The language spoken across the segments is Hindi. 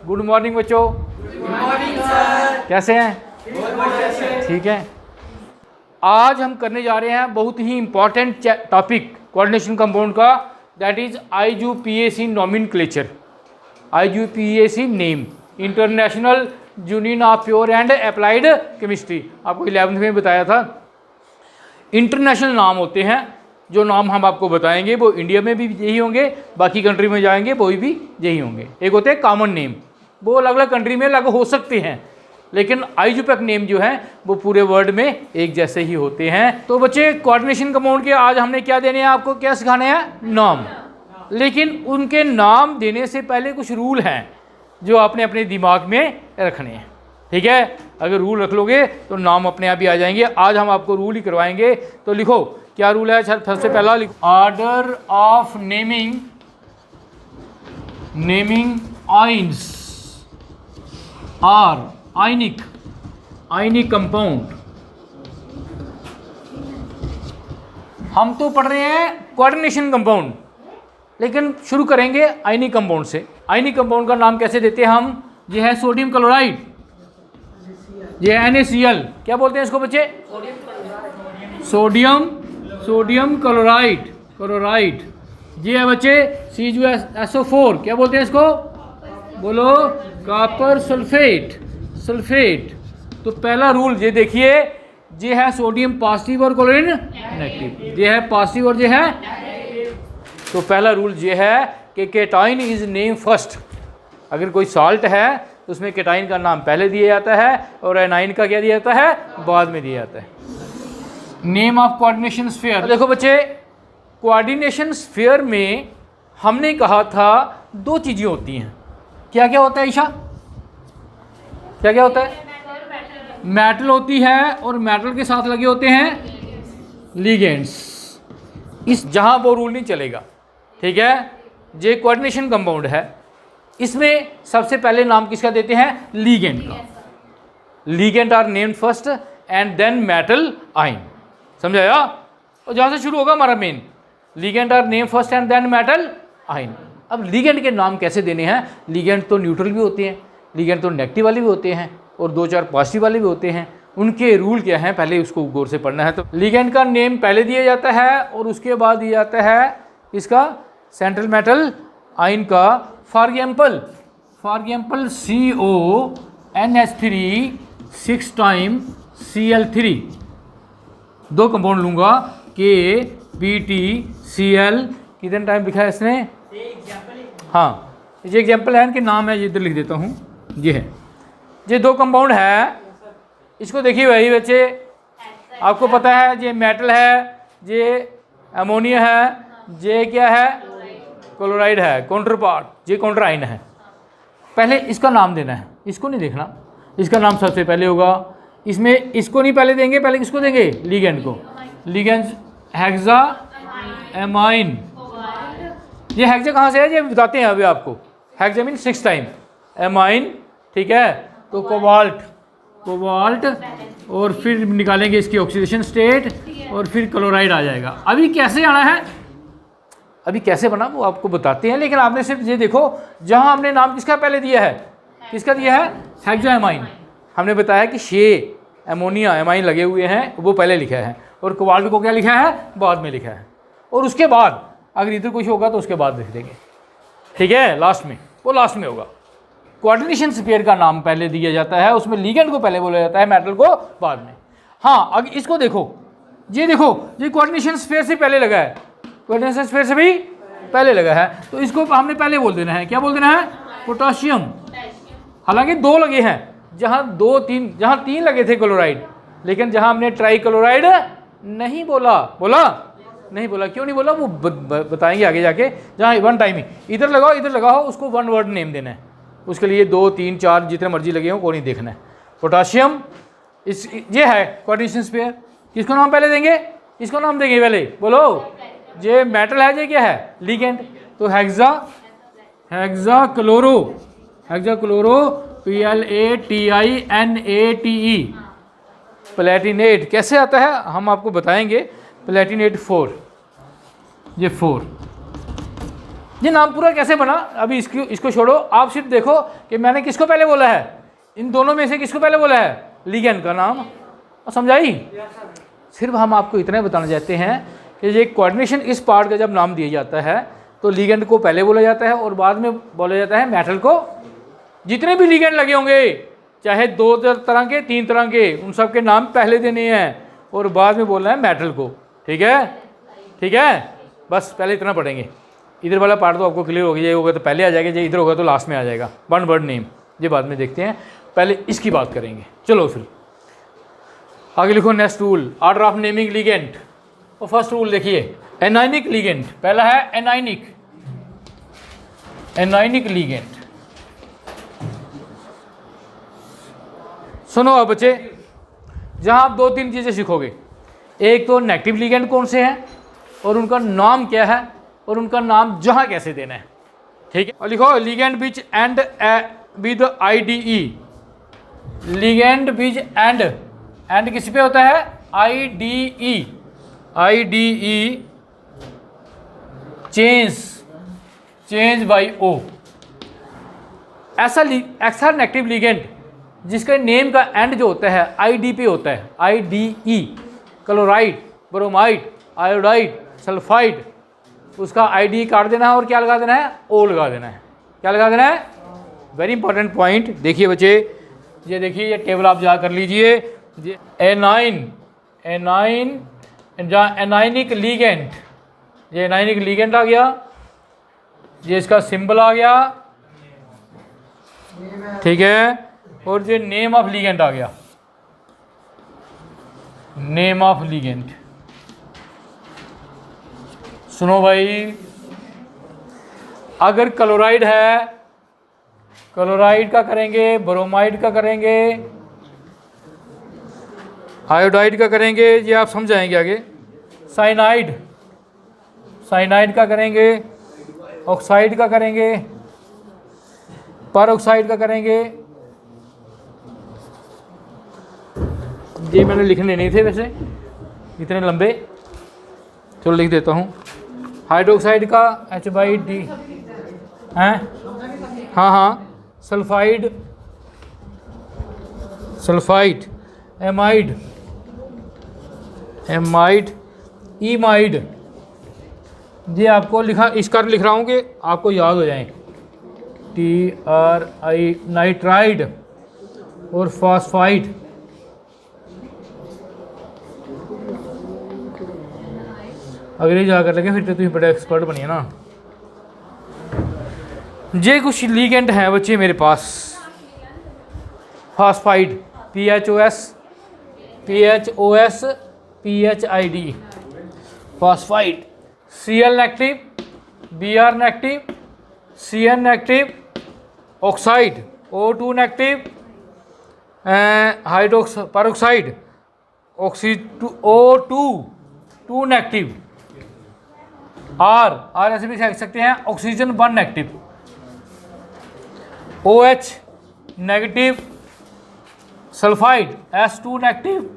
गुड मॉर्निंग बच्चों। Good morning sir. कैसे हैं? बहुत अच्छे। ठीक है। आज हम करने जा रहे हैं बहुत ही इंपॉर्टेंट टॉपिक कोऑर्डिनेशन कंपाउंड का, that is IUPAC nomenclature. IUPAC name, international union of pure and applied chemistry. आपको 11th में बताया था। इंटरनेशनल नाम होते हैं, जो नाम हम आपको बताएंगे वो इंडिया में भी यही होंगे, बाकी कंट्री में जाएंगे वो भी यही होंगे। एक होते हैं कॉमन नेम, वो अलग अलग कंट्री में अलग हो सकते हैं, लेकिन IUPAC नेम जो है वो पूरे वर्ल्ड में एक जैसे ही होते हैं। तो बच्चे कोऑर्डिनेशन कंपाउंड के आज हमने क्या देने हैं आपको, क्या सिखाने हैं? नाम। लेकिन उनके नाम देने से पहले कुछ रूल हैं जो आपने अपने दिमाग में रखने हैं। ठीक है, अगर रूल रख लोगे तो नाम अपने आप ही आ जाएंगे। आज हम आपको रूल ही करवाएंगे, तो लिखो क्या रूल है। सबसे पहला लिखो, order of naming ions are ionic compound. हम तो पढ़ रहे हैं कोऑर्डिनेशन कंपाउंड, लेकिन शुरू करेंगे आयनिक कंपाउंड से। आयनिक कंपाउंड का नाम कैसे देते हैं हम? ये है सोडियम क्लोराइड, ये है NaCl। क्या बोलते हैं इसको बच्चे? Sodium chloride. ये है बच्चे CuSO4। क्या बोलते हैं इसको? बोलो, कॉपर सल्फेट। तो पहला रूल ये देखिए, ये है सोडियम पॉजिटिव और क्लोरीन नेगेटिव। ये है पॉजिटिव और ये है। तो पहला रूल ये है कि केटाइन इज नेम फर्स्ट। अगर कोई साल्ट है तो उसमें केटाइन का नाम पहले दिया जाता है और एनाइन का क्या दिया जाता है? बाद में दिया जाता है। Name of coordination sphere. देखो बच्चे, कोऑर्डिनेशन स्फीयर में हमने कहा था दो चीज़ें होती हैं। क्या क्या होता है ईशा? क्या क्या होता है? मेटल होती है और मेटल के साथ लगे होते हैं लिगेंड्स। इस जहाँ वो रूल नहीं चलेगा। ठीक है, ये कोऑर्डिनेशन कंपाउंड है, इसमें सबसे पहले नाम किसका देते हैं? लिगेंड का। Ligand are named first and then metal ion. समझाया? और जहाँ से शुरू होगा हमारा main, ligand are name first and then metal ion. अब लिगेंड के नाम कैसे देने हैं? लिगेंड तो न्यूट्रल भी होते हैं, लिगेंड तो नेगेटिव वाले भी होते हैं और 2-4 पॉजिटिव वाले भी होते हैं। उनके रूल क्या हैं पहले उसको गौर से पढ़ना है। तो लिगेंड का नेम पहले दिया जाता है और उसके बाद दिया जाता है इसका सेंट्रल मेटल आइन का। For example CONH3 6 time Cl3। दो कंपाउंड लूँगा, KBTCl। कितने टाइम लिखा है इसने? हाँ, ये एग्जाम्पल है, इनके नाम है, ये इधर लिख देता हूँ। ये है, ये दो कंपाउंड है। इसको देखिए भाई बच्चे, आपको पता है ये मेटल है, ये अमोनिया है, ये क्या है? क्लोराइड है, काउंटर पार्ट। ये काउंटर आइन है। पहले इसका नाम देना है, इसको नहीं देखना। इसका नाम सबसे पहले होगा। इसमें इसको नहीं पहले देंगे, पहले किसको देंगे? लिगेंड को। Ligand hexa amine. ये हेक्सा कहाँ से है ये बताते हैं अभी आपको। Hexa mean 6 time amine. ठीक है, तो कोबाल्ट और फिर निकालेंगे इसकी ऑक्सीडेशन स्टेट और फिर क्लोराइड आ जाएगा। अभी कैसे आना है, अभी कैसे बना वो आपको बताते हैं, लेकिन आपने सिर्फ ये देखो, जहाँ हमने नाम किसका पहले दिया है? किसका दिया है? Hexa amine. हमने बताया कि 6 अमोनिया एमाइन लगे हुए हैं, वो पहले लिखा है, और कोबाल्ट को क्या लिखा है? बाद में लिखा है। और उसके बाद अगर इधर कुछ होगा तो उसके बाद लिख देंगे। ठीक है, लास्ट में, वो लास्ट में होगा। कोऑर्डिनेशन स्फीयर का नाम पहले दिया जाता है, उसमें लिगेंड को पहले बोला जाता है, मेटल को बाद में। हाँ, अगर इसको देखो, ये देखो, ये कोऑर्डिनेशन स्फीयर से पहले लगा है, कोऑर्डिनेशन स्फीयर से भी पहले लगा है, तो इसको हमने पहले बोल देना है। क्या बोल देना है? पोटाशियम। हालांकि 2 लगे हैं, जहाँ 3 लगे थे क्लोराइड, लेकिन जहाँ हमने ट्राई क्लोराइड नहीं बोला। क्यों नहीं बोला वो बताएंगे आगे जाके। जहाँ 1 टाइम ही इधर लगाओ, उसको 1 वर्ड नेम देना है। उसके लिए 2, 3, 4 जितने मर्जी लगे हो, कोई नहीं देखना है। पोटाशियम, ये है कोऑर्डिनेशन स्फीयर। किसको नाम पहले देंगे? इसको नाम देंगे पहले। बोलो, ये मेटल है, ये क्या है? लिगेंड। तो हेक्सा क्लोरो PLATINATE। प्लेटिनेट कैसे आता है हम आपको बताएंगे। प्लेटिनेट 4, ये 4 ये नाम पूरा कैसे बना, अभी इसको छोड़ो, आप सिर्फ देखो कि मैंने किसको पहले बोला है, इन दोनों में से किसको पहले बोला है, लिगेंड का नाम। और समझाई? सिर्फ हम आपको इतना बताना चाहते हैं कि ये कोऑर्डिनेशन इस पार्ट का जब नाम दिया जाता है तो लिगेंड को पहले बोला जाता है और बाद में बोला जाता है मेटल को। जितने भी लिगेंड लगे होंगे, चाहे 2 तरह के 3 तरह के, उन सब के नाम पहले देने हैं और बाद में बोलना है मेटल को। ठीक है, ठीक है, बस पहले इतना पढ़ेंगे। इधर वाला पार्ट तो आपको क्लियर हो गया, ये होगा तो पहले आ जाएगा, ये इधर होगा तो लास्ट में आ जाएगा। 1 वर्ड नेम ये बाद में देखते हैं, पहले इसकी बात करेंगे। चलो फिर आगे लिखो। Next rule, order of naming ligand. तो फर्स्ट रूल देखिए, एनाइनिक लिगेंड। पहला है एनाइनिक, एनाइनिक लिगेंड। सुनो अब बच्चे, जहां आप 2-3 चीजें सीखोगे, एक तो नेगेटिव लिगेंड कौन से हैं और उनका नाम क्या है और उनका नाम जहां कैसे देना है। ठीक है, और लिखो ligand which and with IDE। Ligand which and किस पे होता है, IDE, IDE change by O। ऐसा नेगेटिव लिगेंड जिसका नेम का एंड जो होता है ID पे होता है, IDE, chloride, bromide, iodide, sulphide, उसका ID काट देना है और क्या लगा देना है, O लगा देना है। क्या लगा देना है, वेरी इंपॉर्टेंट पॉइंट। देखिए बच्चे, ये देखिए, ये टेबल आप जा कर लीजिए। एनाइनिक लिगेंड, ये एनाइनिक लिगेंड आ गया, ये इसका सिंबल आ गया, ठीक है, और ये नेम ऑफ लिगेंड आ गया, नेम ऑफ लिगेंड। सुनो भाई, अगर क्लोराइड है, क्लोराइड का करेंगे, ब्रोमाइड का करेंगे, आयोडाइड का करेंगे, ये आप समझ जाएंगे आगे। साइनाइड, साइनाइड का करेंगे, ऑक्साइड का करेंगे, परऑक्साइड का करेंगे। ये मैंने लिखने नहीं थे वैसे इतने लंबे, चलो लिख देता हूँ। हाइड्रोक्साइड का H/D हैं, हाँ हाँ, सल्फाइड, सल्फाइड, एमाइड, एमाइड, ईमाइड। ये आपको इस कर लिख रहा हूँ कि आपको याद हो जाए। TRI नाइट्राइड और फॉस्फाइड। अगर ये जाकर लगे फिर तो तुम बड़े एक्सपर्ट बनिए ना। ये कुछ लिगेंड हैं बच्चे मेरे पास। Phosphide, PHOS PHID, phosphide. Cl negative, Br negative, Cn negative, oxide, O2 negative, peroxide, O2 negative. R ऐसे भी लिख सकते हैं, oxygen 1 negative, OH negative, sulphide S2 negative,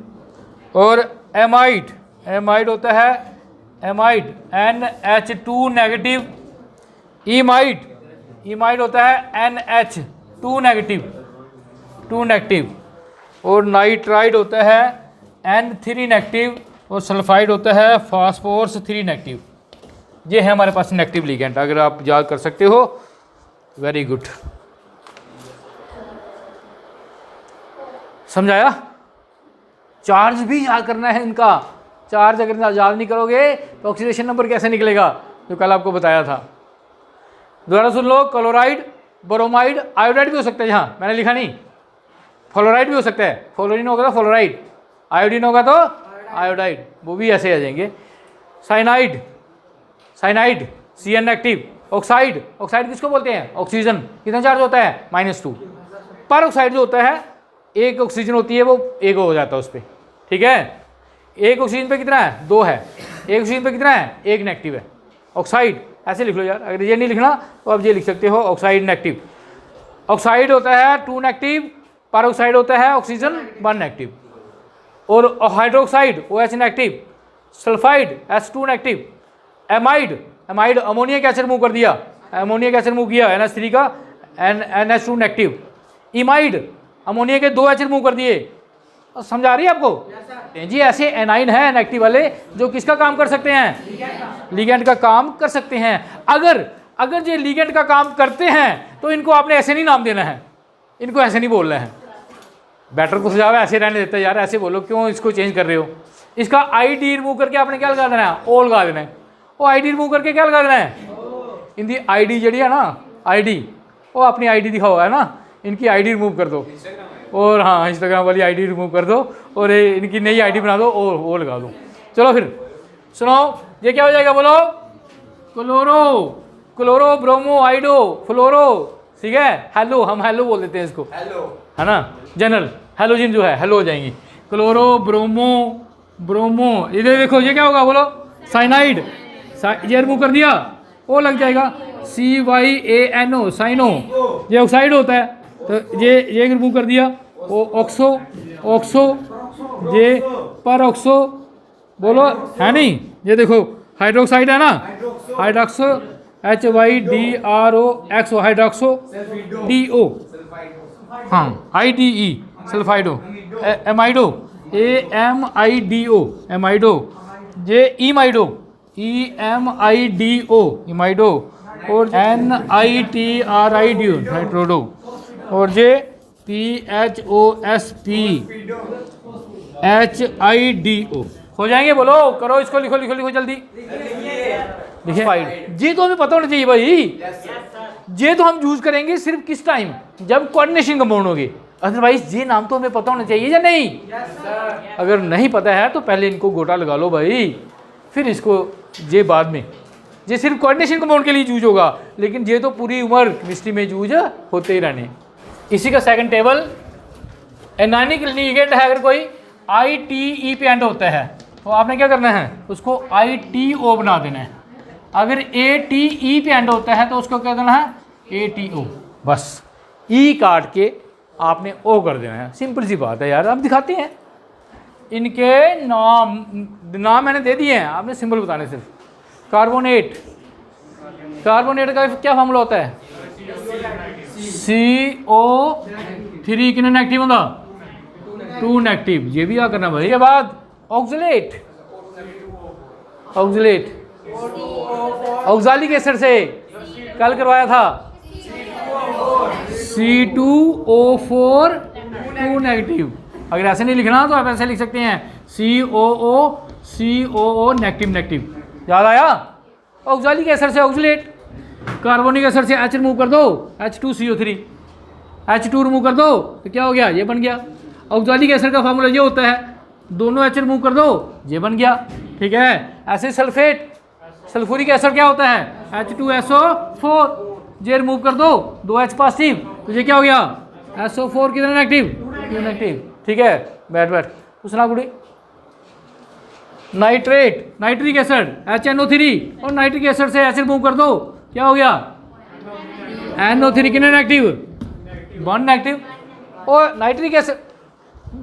और एमाइड होता है, एमाइड NH2 नेगेटिव, ईमाइड होता है NH2 नेगेटिव, 2 नेगेटिव, और नाइट्राइड होता है N3 नेगेटिव, और सल्फाइड होता है फास्फोरस 3 नेगेटिव। ये है हमारे पास नेगेटिव लिगेंड। अगर आप याद कर सकते हो, वेरी गुड। समझाया? चार्ज भी याद करना है इनका। चार्ज अगर याद नहीं करोगे तो ऑक्सीडेशन नंबर कैसे निकलेगा, जो कल आपको बताया था। दोबारा सुन लो, क्लोराइड, ब्रोमाइड, आयोडाइड भी हो सकता है, जहाँ मैंने लिखा नहीं, फ्लोराइड भी हो सकता है। फ्लोरीन होगा तो फ्लोराइड, आयोडीन होगा तो आयोडाइड, वो भी ऐसे आ जाएंगे। साइनाइड Cn नेगेटिव, ऑक्साइड किसको बोलते हैं, ऑक्सीजन। कितना चार्ज होता है, -2। परऑक्साइड जो होता है, एक ऑक्सीजन होती है, वो एक हो जाता है उस पर, ठीक है। एक ऑक्सीजन पे कितना है, 2 है। एक ऑक्सीजन पे कितना है, 1 नेगेटिव है। ऑक्साइड ऐसे लिख लो यार, अगर ये नहीं लिखना तो आप ये लिख सकते हो, ऑक्साइड नेगेटिव। ऑक्साइड होता है 2 नेगेटिव, परऑक्साइड होता है ऑक्सीजन 1 नेगेटिव, और hydroxide OH negative, sulphide S2 negative, amide ammonia क्या रिमूव कर दिया, अमोनिया का एच रिमूव किया, NH3 का NH2 नेगेटिव। इमाइड, अमोनिया के 2 H रिमूव कर दिए। समझा रही है आपको जी? ऐसे एनाइन है नेगेटिव वाले जो किसका काम कर सकते हैं? लिगेंड का काम कर सकते हैं। अगर ये लिगेंड का काम करते हैं तो इनको आपने ऐसे नहीं नाम देना है, इनको ऐसे नहीं बोलना है। बेटर को सुझाव ऐसे रहने देता है यार, ऐसे बोलो, क्यों इसको चेंज कर रहे हो? इसका ID रिमूव करके आपने क्या लगा देना है? ओ लगा देना है। वो ID रिमूव करके क्या लगा देना है? इनकी ID जड़ी है ना, ID, वो अपनी ID दिखाओ है ना, इनकी ID रिमूव कर दो, और हाँ इंस्टाग्राम वाली ID रिमूव कर दो, और इनकी नई ID बना दो और वो लगा दो। चलो फिर सुनो, ये क्या हो जाएगा बोलो? क्लोरो ब्रोमो आइडो फ्लोरो, ठीक है? हेलो, हम हेलो बोल देते हैं इसको, हेलो है ना, जनरल हेलोजिन जो है हेलो हो जाएंगी। क्लोरो ब्रोमो, इधर देखो ये क्या होगा बोलो? साइनाइड, ये रिमूव कर दिया, वो लग जाएगा CYANO, साइनो, ये ऑक्साइड होता है, तो ये रिमूव कर दिया, वो ऑक्सो, ये पर ऑक्सो, बोलो है नहीं? ये देखो हाइड्रोक्साइड है ना, हाइड्रोक्सो HYDROXO, हाइड्रोक्सो DO, हाँ IDE, सल्फाइडो, एमाइडो AMIDO, एमाइडो, ये इमाइडो EMIDO, इमाइडो, और NITRIDO, नाइट्रोडो, और ये PHOSPHIDO हो जाएंगे। बोलो, करो इसको, लिखो जल्दी। देखिए ये तो हमें पता होना चाहिए भाई, ये तो हम यूज करेंगे सिर्फ किस टाइम? जब कोऑर्डिनेशन कंपाउंड होगी। अदरवाइज ये नाम तो हमें पता होना चाहिए या नहीं? अगर नहीं पता है तो पहले इनको गोटा लगा लो भाई, फिर इसको ये बाद में। ये सिर्फ कोऑर्डिनेशन कंपाउंड के लिए यूज होगा, लेकिन ये तो पूरी उम्र केमिस्ट्री में यूज होते ही रहने। इसी का सेकंड टेबल, एनायनिक लिगेंड है, अगर कोई ITE पे एंड होता है तो आपने क्या करना है? उसको ITO बना देना है। अगर ATE पे एंड होता है तो उसको क्या करना है? ATO, बस E काट के आपने O कर देना है। सिंपल सी बात है यार। अब दिखाते हैं इनके नाम मैंने दे दिए हैं, आपने सिंबल बताने सिर्फ। कार्बोनेट का क्या फॉर्मूला होता है? CO3 कितने नेगेटिव होगा? 2 नेगेटिव, ये भी क्या करना भाई। के बाद ऑक्सैलिक एसिड से कल करवाया था, C2O4 2 नेगेटिव। अगर ऐसे नहीं लिखना तो आप ऐसे लिख सकते हैं COO नेगेटिव। याद आया? ऑक्सैलिक एसिड से ऑक्सलेट, कार्बोनिक एसिड से H रिमूव कर दो, H2CO3, H2 रिमूव कर दो तो क्या हो गया? ये बन गया। ऑक्सैलिक एसिड का फार्मूला ये होता है, दोनों H रिमूव कर दो, ये बन गया, ठीक है? ऐसे सल्फेट, सल्फ्यूरिक एसिड क्या होता है? H2SO4, ये रिमूव कर दो, 2H पॉजिटिव, तो ये क्या हो गया? SO4 कितना नेगेटिव? 2 नेगेटिव, ठीक है? बैठ पूछना गुड़ी। नाइट्रिक एसिड HNO3, और नाइट्रिक एसिड से H रिमूव कर दो, क्या हो गया? NO3 कितने नेगेटिव? 1 नेगेटिव। और नाइट्रिक एसिड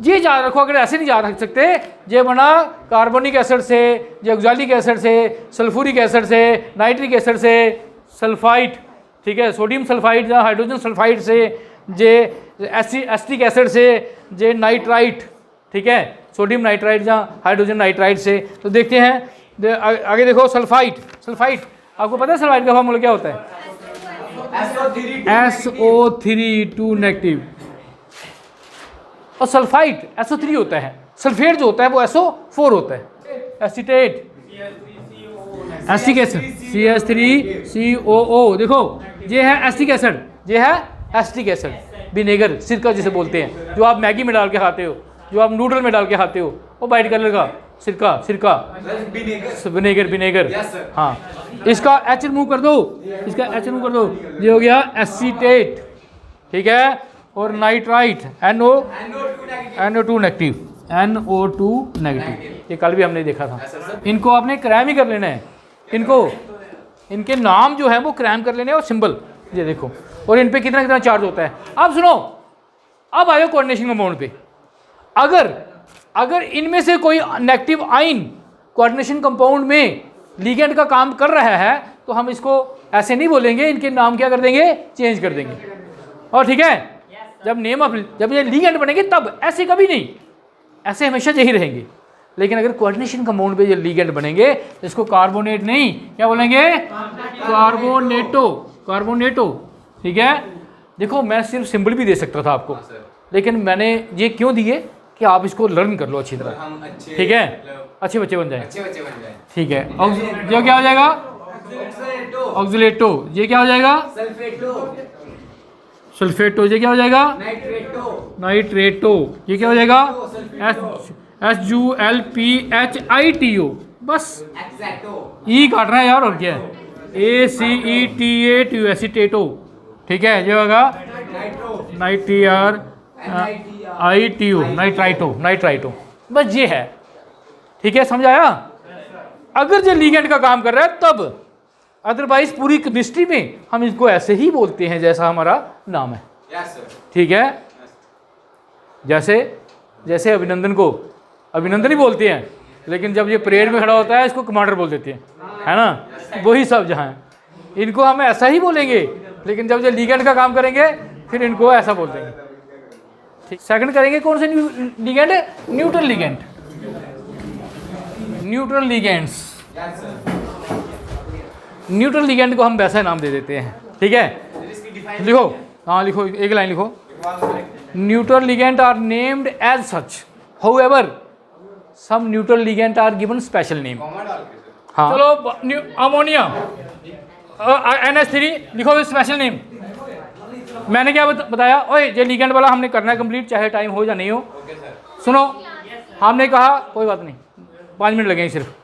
ये याद रखो, अगर ऐसे नहीं याद रख सकते, ये बना कार्बोनिक एसिड से, ये ऑक्सैलिक एसिड से, सल्फ्यूरिक एसिड से, नाइट्रिक एसिड से, सल्फाइड, ठीक है? सोडियम सल्फाइड या हाइड्रोजन सल्फाइड से, जे एसिटिक एसिड से, जे नाइट्राइट, ठीक है? सोडियम नाइट्राइट या हाइड्रोजन नाइट्राइट से। तो देखते हैं आगे देखो, सल्फाइड आपको पता है सल्फाइड का फॉर्मूला क्या होता है? SO3 2 negative. और सल्फाइड SO3 होता है, सल्फेट जो होता है वो SO4 होता है। एसीटेट, एसिटिक एसिड CH3COO, देखो ये है एसिटिक एसिड, ये है एसिटिक एसिड। विनेगर, सिरका जिसे बोलते हैं, जो आप मैगी में डाल के खाते हो, जो आप नूडल में डाल के खाते हो, वो वाइट कलर का सिरका विनेगर, हाँ। इसका H रिमूव कर दो, ये हो गया एसीटेट, ठीक है? और नाइट्राइट NO2 नेगेटिव, ये कल भी हमने देखा था। इनको आपने क्रैम ही कर लेना है, इनके नाम जो है वो क्रैम कर लेने हैं, और सिंबल ये देखो, और इन पे कितना चार्ज होता है। अब सुनो, अब आयो कोऑर्डिनेशन कंपाउंड पे। अगर इनमें से कोई नेगेटिव आयन कोऑर्डिनेशन कंपाउंड में लिगेंड का काम कर रहा है तो हम इसको ऐसे नहीं बोलेंगे, इनके नाम क्या कर देंगे, चेंज कर देंगे। और ठीक है, जब जब ये लीगेंड बनेंगे तब, ऐसे कभी नहीं, ऐसे हमेशा यही रहेंगे। लेकिन अगर कोऑर्डिनेशन कंपाउंड पे ये लीगेंड बनेंगे तो इसको कार्बोनेट नहीं, क्या बोलेंगे, कार्बोनेटो। ठीक है, देखो मैं सिर्फ सिंबल भी दे सकता था आपको, लेकिन मैंने ये क्यों दिए कि आप इसको लर्न कर लो अच्छी तरह। ठीक है, अच्छे बच्चे बन जाए। ठीक है, जो क्या हो जाएगा, ऑक्सीलेटो। ये क्या हो जाएगा, सल्फेटो। ये क्या हो जाएगा, नाइट्रेटो। ये क्या हो जाएगा, SULPHITO। बस ई काट रहा है यार, और क्या है, ACETATO, एसीटेटो। ठीक है, ये होगा नाइट्राइटो। बस ये है। ठीक है, समझ आया। अगर जो लीगेंड का काम कर रहा है तब, अदरवाइज पूरी केमिस्ट्री में हम इसको ऐसे ही बोलते हैं जैसा हमारा नाम है। ठीक है, जैसे अभिनंदन को अभिनंदन ही बोलते हैं, लेकिन जब ये परेड में खड़ा होता है इसको कमांडर बोल देते हैं, है ना, वही सब जहाँ इनको हम ऐसा ही बोलेंगे, लेकिन जब ये लीगेंड का काम करेंगे फिर इनको ऐसा बोल देंगे। ठीक, सेकंड करेंगे कौन से ligand, neutral ligand. Neutral ligand को हम वैसा नाम दे देते हैं। ठीक है, लिखो, हाँ लिखो, एक लाइन लिखो। Neutral ligand are named as such, however some neutral ligand are given special name. हाँ, चलो अमोनिया NH3 लिखो स्पेशल नेम। मैंने क्या बताया, ओए ये लीगेंड वाला हमने करना है कंप्लीट, चाहे टाइम हो या नहीं हो। सुनो, हमने कहा, कोई बात नहीं, 5 मिनट लगेंगे सिर्फ।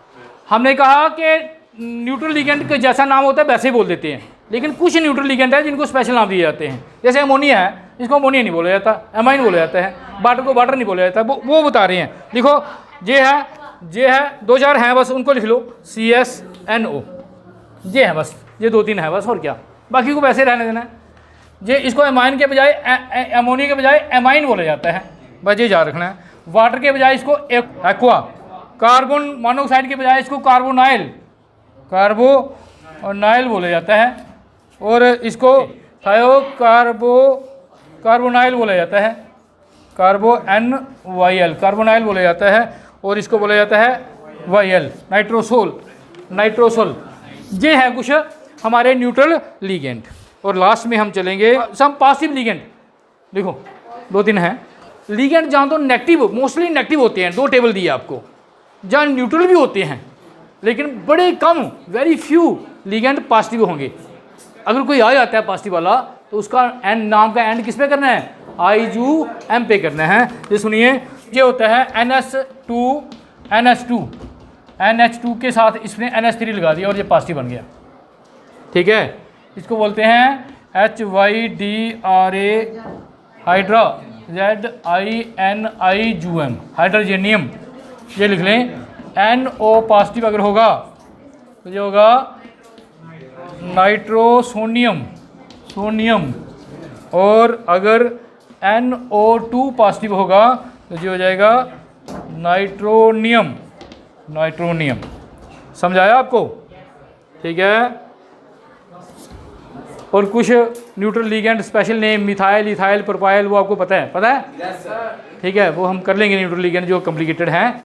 हमने कहा कि न्यूट्रल लीगेंड का जैसा नाम होता है वैसे ही बोल देते हैं, लेकिन कुछ न्यूट्रल लीगेंड है जिनको स्पेशल नाम दिए जाते हैं। जैसे अमोनिया है, इसको अमोनिया नहीं बोला जाता, एमाइन बोला जाता है। वाटर को वाटर नहीं बोला जाता, वो बता रहे हैं। लिखो, ये है 2-4 हैं बस, उनको लिख लो, CSNO। ये है बस, ये 2-3 है बस, और क्या, बाकी को वैसे रहने देना है। ये इसको एमाइन के बजाय, अमोनिया के बजाय एमाइन बोला जाता है, बस ये याद रखना है। वाटर के बजाय इसको एक्वा। कार्बन मोनोऑक्साइड के बजाय इसको कार्बोनाइल बोला जाता है, और इसको कार्बोनाइल बोला जाता है, कार्बोनाइल बोला जाता है, और इसको बोला जाता है YL, नाइट्रोसोल। ये है कुछ हमारे न्यूट्रल लीगेंड। और लास्ट में हम चलेंगे सम पासिव लीगेंड। देखो 2-3 हैं लीगेंड, जहाँ तो नेगेटिव, मोस्टली नेगेटिव होते हैं, 2 टेबल दिए आपको, जहाँ न्यूट्रल भी होते हैं, लेकिन बड़े कम, वेरी फ्यू लीगेंड पॉजिटिव होंगे। अगर कोई आ जाता है पॉजिटिव वाला तो उसका एंड, नाम का एंड किस पे करना है, IUM पे करना है। ये सुनिए, ये होता है NH2 के साथ इसने NH3 लगा दिया और ये पॉजिटिव बन गया। ठीक है, इसको बोलते हैं HYDRA हाइड्रा ZINIUM, हाइड्रोजेनियम। ये लिख लें, NO पॉजिटिव अगर होगा तो ये होगा नाइट्रोसोनियम, और अगर NO2 पॉजिटिव होगा तो ये हो जाएगा नाइट्रोनियम। समझाया आपको? ठीक है। और कुछ neutral ligand special name, methyl, ethyl, propyl, वो आपको पता है? Yes, sir. ठीक है, वो हम कर लेंगे न्यूट्रल लीगेंड जो कॉम्प्लिकेटेड हैं।